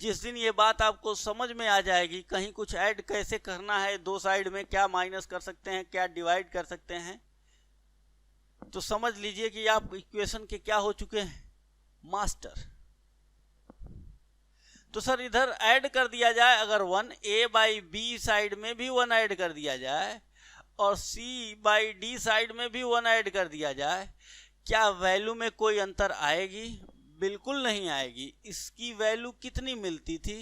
जिस दिन ये बात आपको समझ में आ जाएगी, कहीं कुछ ऐड कैसे करना है, दो साइड में क्या माइनस कर सकते हैं, क्या डिवाइड कर सकते हैं, तो समझ लीजिए कि आप इक्वेशन के क्या हो चुके हैं, मास्टर। तो सर इधर ऐड कर दिया जाए, अगर 1 A/B साइड में भी 1 ऐड कर दिया जाए और C/D साइड में भी 1 ऐड कर दिया जाए, क्या वैल्यू में कोई अंतर आएगी? बिल्कुल नहीं आएगी। इसकी वैल्यू कितनी मिलती थी?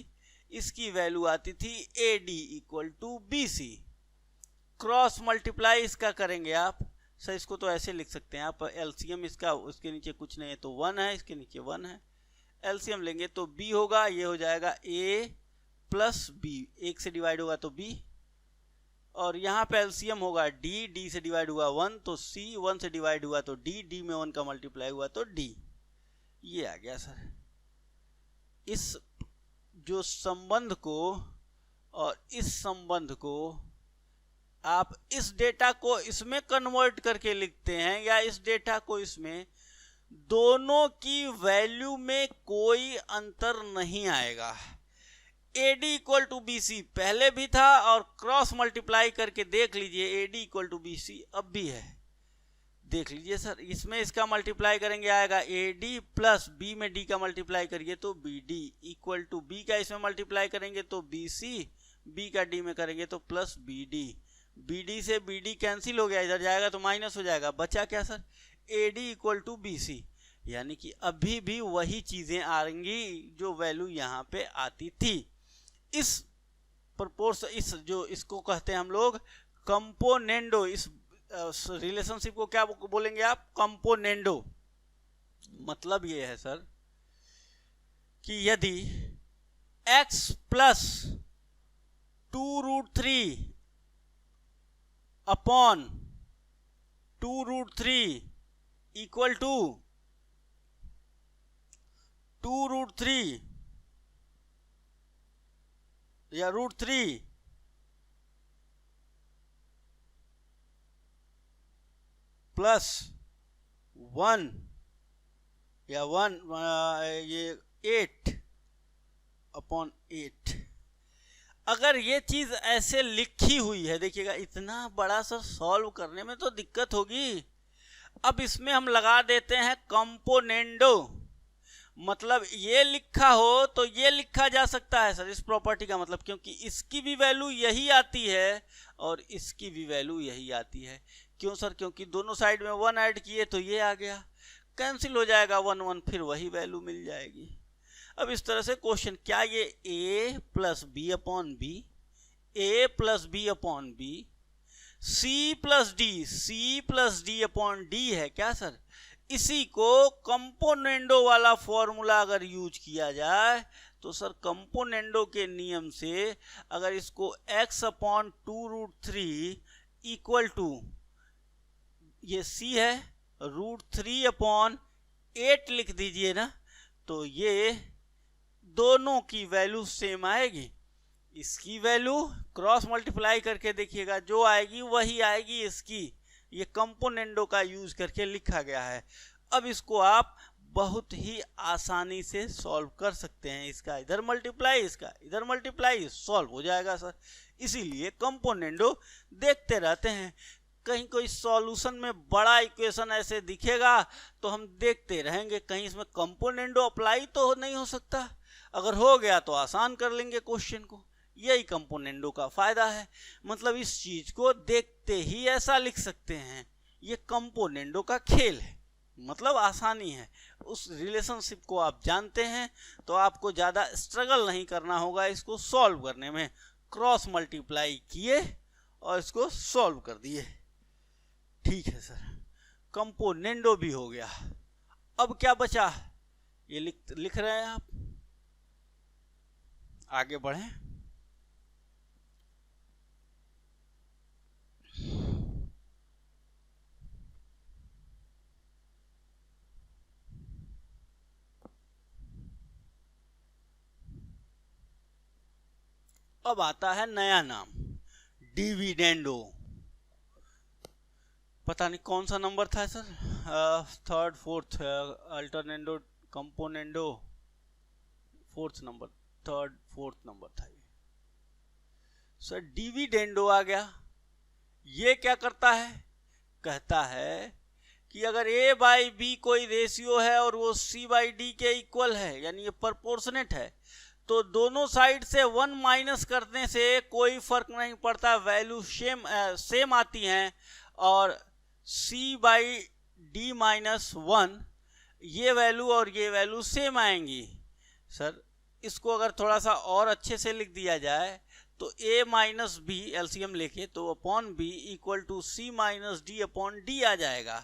इसकी वैल्यू आती थी AD equal to BC। Cross multiply इसका करेंगे आप सर, इसको तो ऐसे लिख सकते हैं आप, LCM इसका, उसके नीचे कुछ नहीं है तो 1 है, इसके नीचे 1 है, LCM लेंगे तो B होगा, ये हो जाएगा A प्लस B, 1 से डिवाइड होगा तो B, और यहाँ पे एलसीएम होगा डी, डी से डिवाइड हुआ 1 तो सी, 1 से डिवाइड हुआ तो डी, डी में 1 का मल्टीप्लाई हुआ तो डी। ये आ गया सर। इस जो संबंध को और इस संबंध को आप इस डेटा को इसमें कन्वर्ट करके लिखते हैं या इस डेटा को इसमें, दोनों की वैल्यू में कोई अंतर नहीं आएगा। AD इक्वल टू BC पहले भी था और क्रॉस मल्टीप्लाई करके देख लीजिए AD इक्वल टू BC अब भी है। देख लीजिए सर, इसमें इसका मल्टीप्लाई करेंगे आएगा AD प्लस B में D का मल्टीप्लाई करिए तो BD इक्वल टू B का इसमें मल्टीप्लाई करेंगे तो BC, B का D में करेंगे तो प्लस BD, BD से BD कैंसिल हो गया, इधर जाएगा तो माइनस हो जाएगा, बचा क्या sir AD equal to BC। यानी कि अभी भी वही चीजें आएंगी जो वैल्यू यहाँ पे आती थी। इस प्रोपोर्शन, इस जो इसको कहते हैं हम लोग कंपोनेंडो, इस रिलेशनशिप को क्या बोलेंगे आप, कंपोनेंडो। मतलब ये है सर कि यदि x plus 2√3 upon 2√3 equal to 2√3 या √3 प्लस 1 या 1 ये 8 अपॉन 8, अगर ये चीज ऐसे लिखी हुई है, देखिएगा इतना बड़ा सा सॉल्व करने में तो दिक्कत होगी। अब इसमें हम लगा देते हैं कंपोनेंडो, मतलब ये लिखा हो तो ये लिखा जा सकता है सर इस प्रॉपर्टी का मतलब, क्योंकि इसकी भी वैल्यू यही आती है और इसकी भी वैल्यू यही आती है। क्यों सर, क्योंकि दोनों साइड में 1 ऐड किए तो ये आ गया, कैंसिल हो जाएगा 1 1, फिर वही वैल्यू मिल जाएगी। अब इस तरह से क्वेश्चन, क्या ये a plus B upon B, A plus B upon B, C plus D upon D है क्या सर? इसी को कंपोनेंडो वाला फॉर्मूला अगर यूज किया जाए तो सर कंपोनेंडो के नियम से अगर इसको x अपॉन 2√3 इक्वल टू ये c है √3 अपॉन 8 लिख दीजिए ना, तो ये दोनों की वैल्यू सेम आएगी। इसकी वैल्यू क्रॉस मल्टीप्लाई करके देखिएगा, जो आएगी वही आएगी इसकी। ये कंपोनेंडो का यूज करके लिखा गया है। अब इसको आप बहुत ही आसानी से सॉल्व कर सकते हैं, इसका इधर मल्टीप्लाई इसका इधर मल्टीप्लाई, सॉल्व हो जाएगा सर। इसीलिए कंपोनेंडो देखते रहते हैं, कहीं कोई सॉल्यूशन में बड़ा इक्वेशन ऐसे दिखेगा तो हम देखते रहेंगे, कहीं इसमें कंपोनेंडो अप्लाई तो नहीं हो सकता, अगर हो गया तो आसान कर लेंगे क्वेश्चन को। यही कंपोनेंडो का फायदा है, मतलब इस चीज को देखते ही ऐसा लिख सकते हैं। ये कंपोनेंडो का खेल है, मतलब आसानी है। उस रिलेशनशिप को आप जानते हैं तो आपको ज़्यादा स्ट्रगल नहीं करना होगा इसको सॉल्व करने में। क्रॉस मल्टीप्लाई किए और इसको सॉल्व कर दिए, ठीक है सर। कंपोनेंडो भी हो गया। अब क्या बचा, ये लिख रहे हैं आप, आगे बढ़ें। अब आता है नया नाम, डिविडेंडो। पता नहीं कौन सा नंबर था sir, third fourth, alternendo componendo fourth number, third fourth number था ये सर। डिविडेंडो आ गया। ये क्या करता है, कहता है कि अगर a बाई बी कोई रेशियो है और वो c बाई डी के इक्वल है, यानी ये प्रोपोर्शनेट है, तो दोनों साइड से 1 माइनस करने से कोई फर्क नहीं पड़ता, वैल्यू सेम आती हैं। और c बाई डी माइनस 1 ये वैल्यू और ये वैल्यू सेम आएंगी सर। इसको अगर थोड़ा सा और अच्छे से लिख दिया जाए तो a माइनस बी एलसीएम लेके तो upon B equal to c minus D upon D आ जाएगा।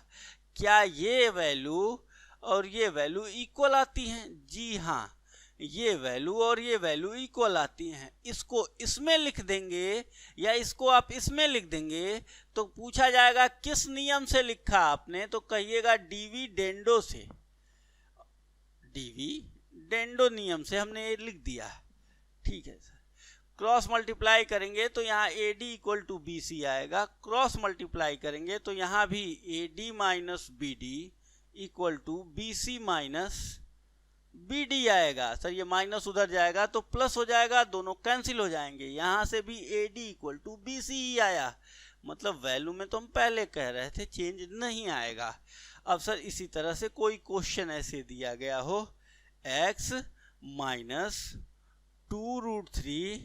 क्या ये वैल्यू और ये वैल्यू इक्वल आती हैं? जी हाँ, ये वैल्यू और ये वैल्यू इक्वल आती हैं, इसको इसमें लिख देंगे या इसको आप इसमें लिख देंगे तो पूछा जाएगा किस नियम से लिखा आपने, तो कहिएगा डिविडेंडो से, डिविडेंडो नियम से हमने ये लिख दिया। ठीक है सर, क्रॉस मल्टीप्लाई करेंगे तो यहाँ A D equal to B C आएगा, क्रॉस मल्टीप्लाई करेंगे तो यहाँ भी A D minus B D equal to B C minus B D आएगा। सर ये माइनस उधर जाएगा तो प्लस हो जाएगा, दोनों कैंसिल हो जाएंगे, यहाँ से भी A D equal to B C ही आया, मतलब वैल्यू में तो हम पहले कह रहे थे चेंज नहीं आएगा। अब सर इसी तरह से कोई क्वेश्चन ऐसे दिया गया हो, x minus 2√3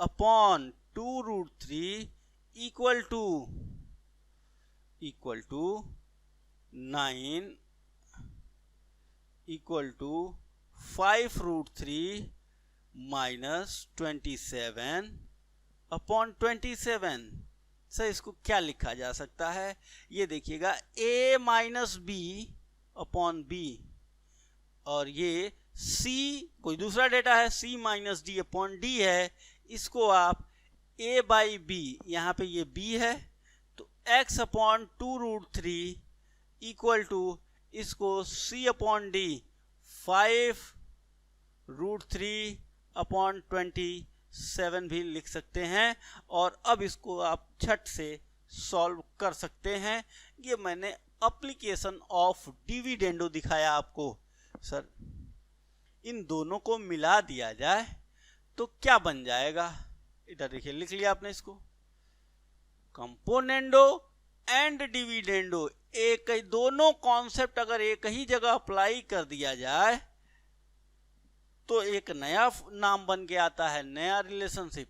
upon 2√3 equal to 9 equal to 5√3 minus 27 upon 27। Sir इसको क्या लिखा जा सकता है, ये देखिएगा a minus B upon B, और ये c कोई दूसरा डेटा है, c minus D upon D है, इसको आप a बाई बी, यहाँ पे ये b है तो x अपॉन 2√3 इक्वल टू इसको c अपॉन डी 5√3 अपॉन 27 भी लिख सकते हैं, और अब इसको आप झट से सॉल्व कर सकते हैं। ये मैंने एप्लीकेशन ऑफ डिविडेंडो दिखाया आपको। सर इन दोनों को मिला दिया जाए तो क्या बन जाएगा, इधर देखिए लिख लिया आपने इसको, कंपोनेंडो एंड डिविडेंडो, एक ही दोनों कॉन्सेप्ट अगर एक ही जगह अप्लाई कर दिया जाए तो एक नया नाम बन के आता है, नया रिलेशनशिप।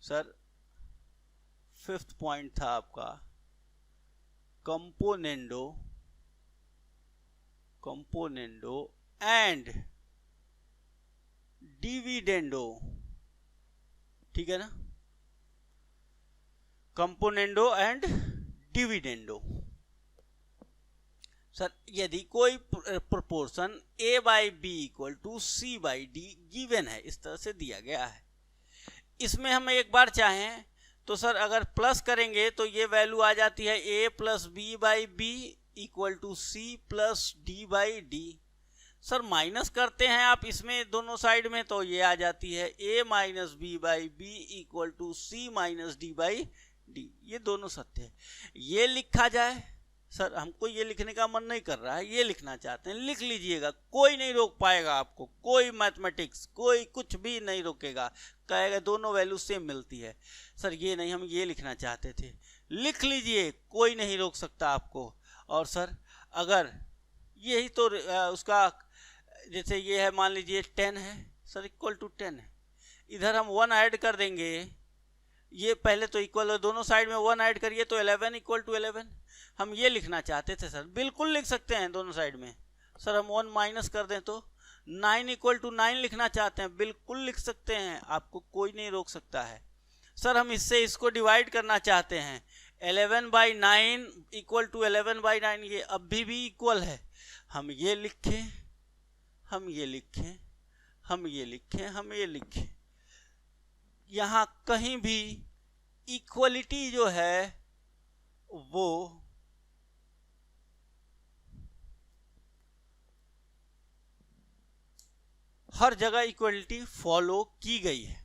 सर 5th पॉइंट था आपका कंपोनेंडो एंड डिविडेंडो, ठीक है ना, कंपोनेंडो एंड डिविडेंडो। सर यदि कोई proportion a by B equal to C by D given है, इस तरह से दिया गया है, इसमें हम एक बार चाहें तो सर अगर प्लस करेंगे तो ये वैल्यू आ जाती है a plus B by B equal to C plus D by D. Sir minus करते हैं आप इसमें दोनों साइड में तो ये आ जाती है a minus B by B equal to C minus D by D, ये दोनों सत्य है। ये लिखा जाए, सर हमको ये लिखने का मन नहीं कर रहा है, ये लिखना चाहते हैं, लिख लीजिएगा, कोई नहीं रोक पाएगा आपको, कोई मैथमेटिक्स कोई कुछ भी नहीं रोकेगा, कहेगा दोनों वैल्यू सेम मिलती है। सर ये नहीं, हम ये लिखना चाहते थे, लिख लीजिए, कोई नहीं रोक सकता आपको। और सर अगर यही तो उसका जैसे ये है, मान लीजिए 10 है सर, इक्वल टू 10 है, इधर हम 1 ऐड कर देंगे, ये पहले तो इक्वल है, दोनों साइड में 1 ऐड करिए तो 11 इक्वल टू 11। हम ये लिखना चाहते थे सर, बिल्कुल लिख सकते हैं दोनों साइड में। सर हम 1 माइनस कर दें तो 9 इक्वल टू 9 लिखना चाहते हैं, बिल्कुल लिख सकते हैं, आपको कोई नहीं रोक सकता है। सर हम इससे इसको डिवाइड करना चाहते हैं, 11 बाई 9 इक्वल टू 11 बाई 9, ये अभी भी इक्वल है, हम ये लिखें, हम ये लिखें, हम ये लिखें, हम ये लिखें, यहाँ कहीं भी इक्वलिटी जो है वो हर जगह इक्वलिटी फॉलो की गई है,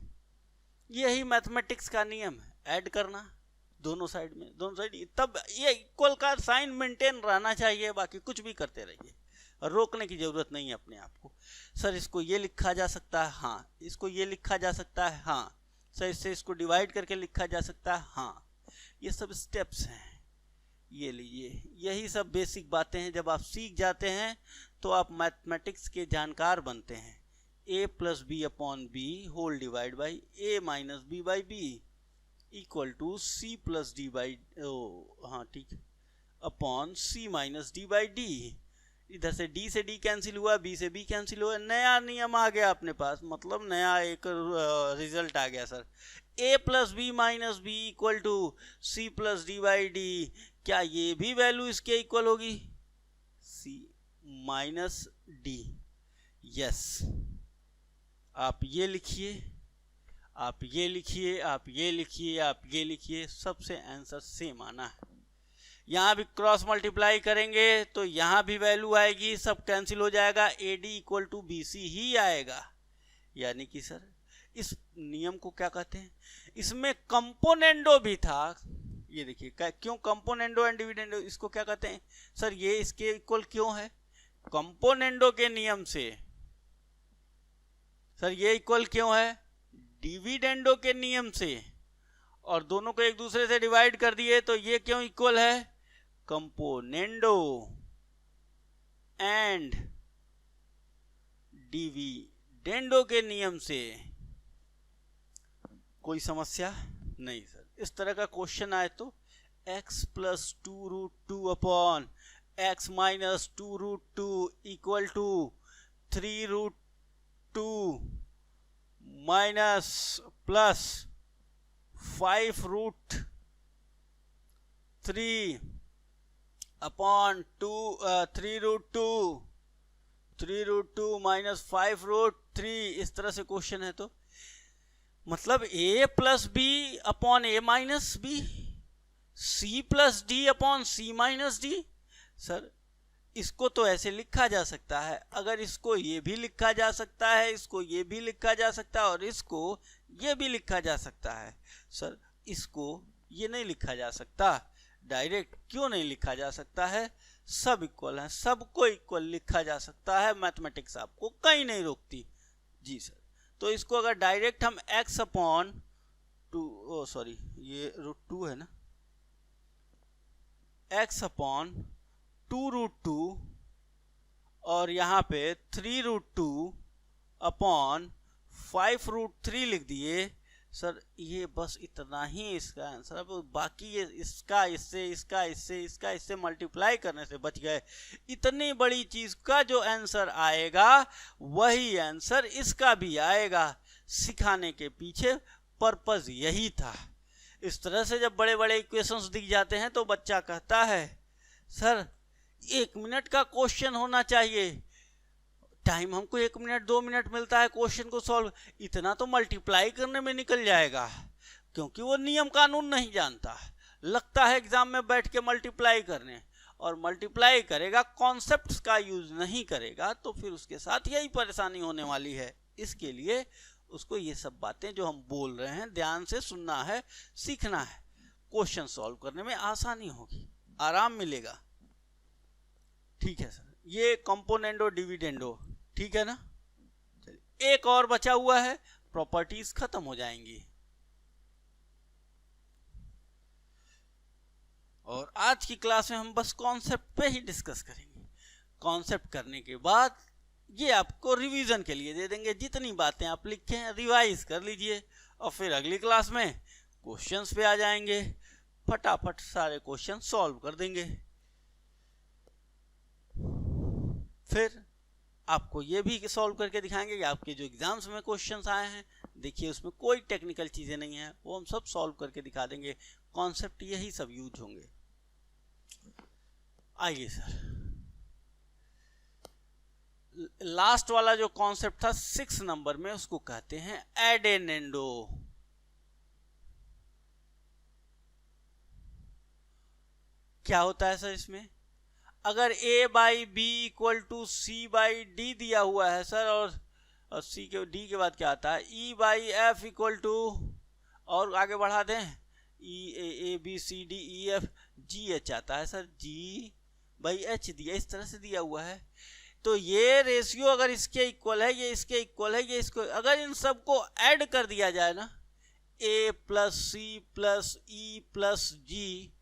यही मैथमेटिक्स का नियम है, ऐड करना दोनों साइड में, दोनों साइड, तब ये इक्वल का साइन मेंटेन रहना चाहिए, बाकी कुछ भी करते रहिए, रोकने की जरूरत नहीं है अपने आप को। सर इसको ये लिखा जा सकता है, हाँ, इसको ये लिखा जा सकता है, हाँ, सर इससे इसको डिवाइड करके लिखा जा सकता है, हाँ, ये सब स्टेप्स हैं, ये लीजिए, यही सब बेसिक बातें हैं। जब आप सीख जाते हैं तो आप मैथमेटिक्स के जानकार बनते हैं। a plus B upon B whole divide by a minus B by B equal to c plus D by, हाँ ठीक, upon c minus D by D, इधर से d से d कैंसिल हुआ, b से b कैंसिल हुआ, नया नियम आ गया अपने पास, मतलब नया एक रिजल्ट आ गया। Sir a plus B minus B equal to c plus D by D, क्या ये भी वैल्यू इसके इक्वल होगी, c माइनस डी, यस, आप ये लिखिए, आप ये लिखिए, आप ये लिखिए, आप ये लिखिए, सबसे आंसर सेम आना है। यहाँ भी क्रॉस मल्टीप्लाई करेंगे तो यहाँ भी वैल्यू आएगी, सब कैंसिल हो जाएगा, AD इक्वल टू BC ही आएगा। यानी कि सर इस नियम को क्या कहते हैं, इसमें कंपोनेंडो भी था। ये देखिए क्यों कंपोनेंडो एंड डिविडेंडो, इसको क्या कहते हैं सर, ये इसके इक्वल क्यों है, कंपोनेंडो के नियम से। सर ये इक्वल क्यों है, डिविडेंडो के नियम से, और दोनों को एक दूसरे से डिवाइड कर दिए तो ये क्यों इक्वल है, कंपोनेंडो एंड डिविडेंडो के नियम से। कोई समस्या नहीं सर। इस तरह का क्वेश्चन आए तो x plus 2√2 upon x minus 2√2 equal to 3√2 minus plus 5√3 upon 3√2 minus 5√3, इस तरह से क्वेश्चन है तो मतलब a plus B upon a minus B, c plus D upon c minus D. Sir इसको तो ऐसे लिखा जा सकता है, अगर इसको ये भी लिखा जा सकता है, इसको ये भी लिखा जा सकता है, और इसको ये भी लिखा जा सकता है। सर इसको ये नहीं लिखा जा सकता डायरेक्ट, क्यों नहीं लिखा जा सकता है, सब इक्वल हैं, सबको इक्वल लिखा जा सकता है, मैथमेटिक्स आपको कहीं नहीं रोकती जी सर। तो इसको अगर डायरेक्ट हम x अपॉन 2, सॉरी ये √2 है ना, x अपॉन 2√2 और यहाँ पे 3√2 अपॉन 5√3 लिख दिए सर, ये बस इतना ही इसका आंसर। अब बाकी ये इसका इससे, इसका इससे, इसका इससे मल्टीप्लाई करने से बच गए। इतनी बड़ी चीज का जो आंसर आएगा वही आंसर इसका भी आएगा। सिखाने के पीछे पर्पस यही था। इस तरह से जब बड़े बड़े इक्वेशंस दिख जाते हैं तो बच्चा कहता है सर 1 मिनट का क्वेश्चन होना चाहिए, टाइम हमको 1 मिनट 2 मिनट मिलता है क्वेश्चन को सॉल्व, इतना तो मल्टीप्लाई करने में निकल जाएगा, क्योंकि वो नियम कानून नहीं जानता। लगता है एग्जाम में बैठ के मल्टीप्लाई करने, और मल्टीप्लाई करेगा कॉन्सेप्ट्स का यूज नहीं करेगा तो फिर उसके साथ यही परेशानी होने वाली है। इसके लिए उसको ये सब बातें जो हम बोल रहे हैं ध्यान से सुनना है, सीखना है, क्वेश्चन सॉल्व करने में आसानी होगी, आराम मिलेगा। ठीक है सर, ये कंपोनेंडो डिविडेंडो, ठीक है ना। चलिए एक और बचा हुआ है, प्रॉपर्टीज खत्म हो जाएंगी। और आज की क्लास में हम बस कॉन्सेप्ट पे ही डिस्कस करेंगे। कॉन्सेप्ट करने के बाद ये आपको रिवीजन के लिए दे देंगे, जितनी बातें आप लिखे हैं रिवाइज कर लीजिए, और फिर अगली क्लास में क्वेश्चंस पे आ जाएंगे, फटाफट सारे क्वेश्चन सॉल्व कर देंगे। फिर आपको ये भी सॉल्व करके दिखाएंगे कि आपके जो एग्जाम्स में क्वेश्चंस आए हैं, देखिए उसमें कोई टेक्निकल चीज़ें नहीं है, वो हम सब सॉल्व करके दिखा देंगे। कॉन्सेप्ट यही सब यूज होंगे। आइए सर, लास्ट वाला जो कॉन्सेप्ट था 6 नंबर में, उसको कहते हैं एडेनेंडो। क्या होता है सर इसमें, अगर a by B equal to C by D दिया हुआ है सर, और सी के डी के बाद क्या आता है, e by F equal to, और आगे बढ़ा दें A B C D E F G H आता है सर, जी बाई एच दिया, इस तरह से दिया हुआ है। तो ये रेशियो अगर इसके इक्वल है, ये इसके इक्वल है, ये इसको, अगर इन सबको ऐड कर दिया जाए ना, a plus C plus E plus G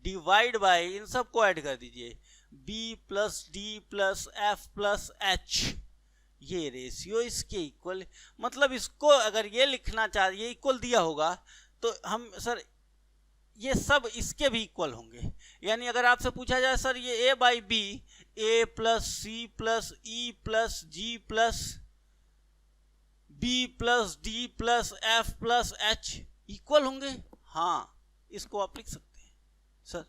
divide by, इन सबको ऐड कर दीजिए, b plus D plus F plus H, ये रेशियो इसके इक्वल। मतलब इसको अगर ये लिखना चाहिए, इक्वल दिया होगा तो हम सर ये सब इसके भी इक्वल होंगे। यानी अगर आपसे पूछा जाए सर ये a by B, a plus C plus E plus G plus B plus D plus F plus H equal होंगे, हाँ इसको आप लिख सकते हैं सर।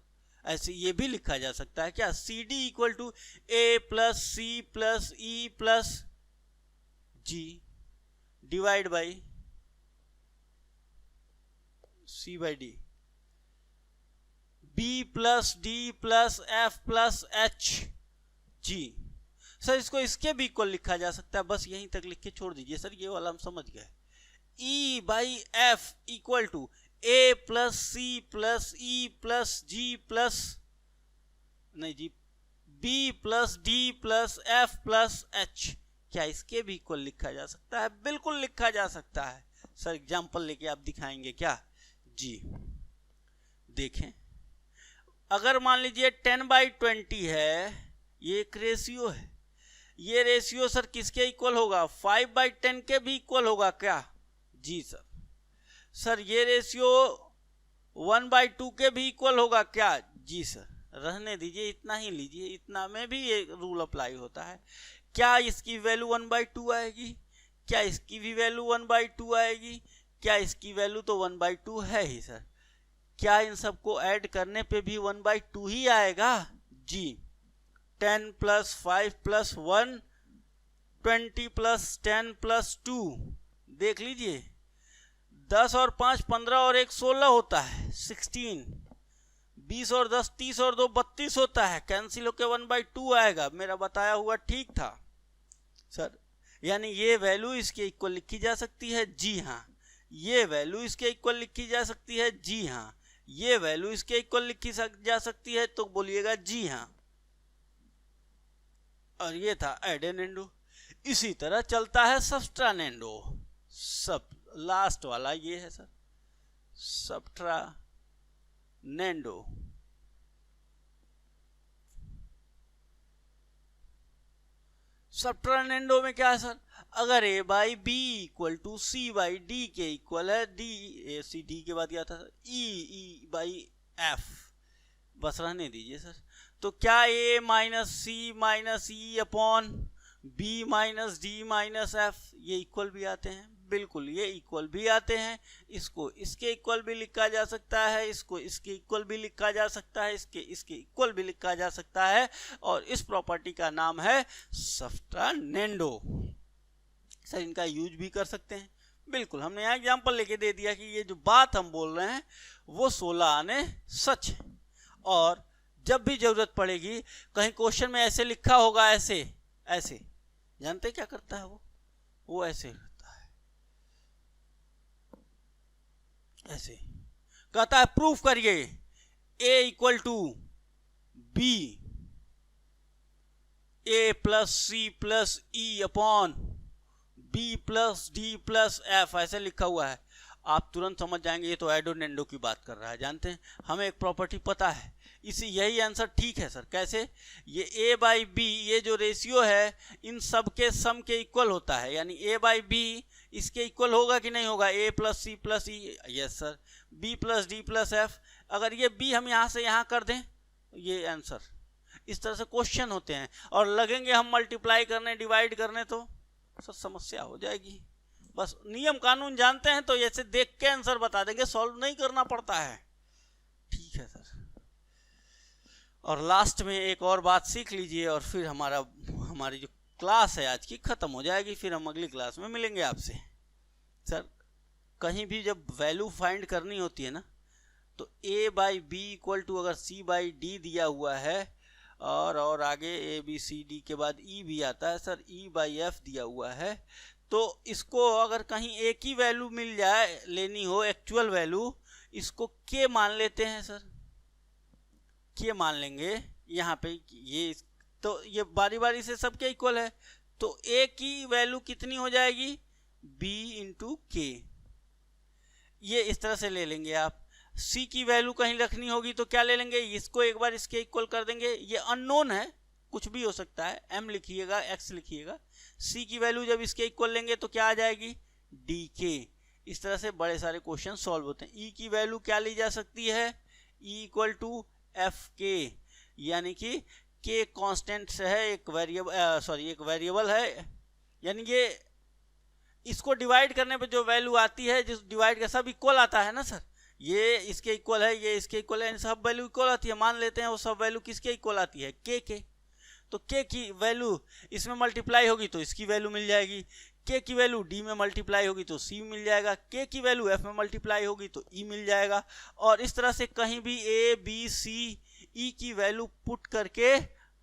ऐसे ये भी लिखा जा सकता है क्या, C D equal to A plus C plus E plus G, divide by C by D, B plus D plus F plus H जी। सर इसको इसके भी इक्वल लिखा जा सकता है, बस यहीं तक लिख के छोड़ दीजिए सर, ये वाला हम समझ गए। E by F equal to A plus C plus E plus G plus नहीं G B plus D plus F plus H. क्या इसके भी इक्वल लिखा जा सकता है? बिल्कुल लिखा जा सकता है सर। एग्जाम्पल लेके आप दिखाएंगे क्या जी? देखें, अगर मान लीजिए 10/20 है, ये एक रेशियो है, ये रेशियो सर किसके इक्वल होगा? 5/10 के भी इक्वल होगा क्या? जी सर। सर ये रेशियो 1/2 के भी इक्वल होगा क्या? जी सर। रहने दीजिए, इतना ही लीजिए, इतना में भी ये रूल अप्लाई होता है। क्या इसकी वैल्यू 1/2 आएगी? क्या इसकी भी वैल्यू 1/2 आएगी? क्या इसकी वैल्यू तो 1/2 है ही सर। क्या इन सबको ऐड करने पे भी 1/2 ही आएगा? जी। 10 + 5 + 1 20 + 10 + 2 देख लीजिए, 10 और 5 15 और 1 16 होता है, 16। 20 और 10 30 और 2 32 होता है, कैंसिल होके 1/2 आएगा। मेरा बताया हुआ ठीक था सर। यानी ये वैल्यू इसके इक्वल लिखी जा सकती है। जी हाँ। ये वैल्यू इसके इक्वल लिखी जा सकती है। जी हाँ। ये वैल्यू इसके इक्वल लिखी जा सकती है, तो बोलिएगा जी हाँ। और ये था एडेनेंडो। इसी तरह चलता है सब्स्ट्रानेंडो। सब लास्ट वाला ये है सर, सब्स्ट्रानेंडो। सब्स्ट्रानेंडो में क्या है सर? अगर a by B equal to C by D के इक्वल है, डी ए सी डी के बाद क्या था? E by F. बस रहने दीजिए सर। तो क्या a minus C minus E upon B minus D minus F ये इक्वल भी आते हैं? बिल्कुल, ये इक्वल भी आते हैं। इसको इसके इक्वल भी लिखा जा सकता है, इसको इसके इक्वल भी लिखा जा सकता है, इसके इक्वल भी लिखा जा सकता है। और इस प्रॉपर्टी का नाम है सब्स्ट्रानेंडो। सर इनका यूज भी कर सकते हैं। बिल्कुल, हमने यहाँ एग्जाम्पल लेके दे दिया कि ये जो बात हम बोल रहे हैं वो 16 आने सच है। और जब भी जरूरत पड़ेगी, कहीं क्वेश्चन में ऐसे लिखा होगा, ऐसे ऐसे, जानते क्या करता है वो ऐसे करता है, ऐसे कहता है प्रूफ करिए a equal to B a plus C plus E upon B plus D plus F, ऐसे लिखा हुआ है। आप तुरंत समझ जाएंगे ये तो एडोनेंडो की बात कर रहा है। जानते हैं, हमें एक प्रॉपर्टी पता है, इसी यही आंसर ठीक है सर। कैसे? ये a बाई बी, ये जो रेशियो है इन सब के सम के इक्वल होता है। यानी a बाई बी इसके इक्वल होगा कि नहीं होगा? a plus C plus E, yes sir. b plus D plus F, अगर ये b हम यहाँ से यहाँ कर दें, ये आंसर। इस तरह से क्वेश्चन होते हैं। और लगेंगे हम मल्टीप्लाई करने, डिवाइड करने, तो सर समस्या हो जाएगी। बस नियम कानून जानते हैं तो ऐसे देख के आंसर बता देंगे, सॉल्व नहीं करना पड़ता है। ठीक है सर। और लास्ट में एक और बात सीख लीजिए और फिर हमारी जो क्लास है आज की ख़त्म हो जाएगी। फिर हम अगली क्लास में मिलेंगे आपसे। सर कहीं भी जब वैल्यू फाइंड करनी होती है ना, तो a by B equal to, अगर c बाई डी दिया हुआ है और आगे a b c d के बाद e भी आता है सर, e बाई एफ दिया हुआ है, तो इसको अगर कहीं एक ही वैल्यू मिल जाए, लेनी हो एक्चुअल वैल्यू, इसको k मान लेते हैं सर। k मान लेंगे यहाँ पे, ये तो ये बारी बारी से सबके इक्वल है, तो a की वैल्यू कितनी हो जाएगी? b इंटू के। ये इस तरह से ले लेंगे आप। c की वैल्यू कहीं रखनी होगी तो क्या ले लेंगे? इसको एक बार इसके इक्वल कर देंगे। ये अननोन है, कुछ भी हो सकता है, m लिखिएगा, x लिखिएगा। c की वैल्यू जब इसके इक्वल लेंगे तो क्या आ जाएगी? dk। इस तरह से बड़े सारे क्वेश्चन सॉल्व होते हैं। e की वैल्यू क्या ली जा सकती है? e इक्वल टू एफ के, यानी कि k कांस्टेंट है, एक वेरिएबल है। यानी ये इसको डिवाइड करने पे जो वैल्यू आती है, जिस डिवाइड का सब इक्वल आता है ना सर, ये इसके इक्वल है, ये इसके इक्वल है, सब वैल्यू इक्वल आती है। मान लेते हैं वो सब वैल्यू किसके इक्वल आती है? k के। तो k की वैल्यू इसमें मल्टीप्लाई होगी तो इसकी वैल्यू मिल जाएगी। के की वैल्यू डी में मल्टीप्लाई होगी तो सी मिल जाएगा, के की वैल्यू एफ में मल्टीप्लाई होगी तो ई मिल जाएगा, और इस तरह से कहीं भी ए बी सी ई की वैल्यू पुट करके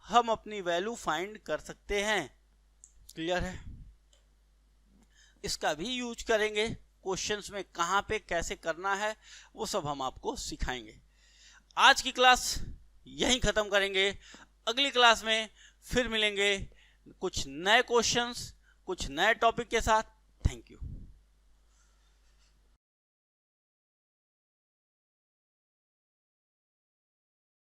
हम अपनी वैल्यू फाइंड कर सकते हैं। क्लियर है? इसका भी यूज करेंगे क्वेश्चंस में, कहाँ पे कैसे करना है वो सब हम आपको सिखाएंगे। आज की क्लास यहीं खत्म करेंगे, अगली क्लास में फिर मिलेंगे कुछ नए क्वेश्चंस, कुछ नए टॉपिक के साथ। Thank you.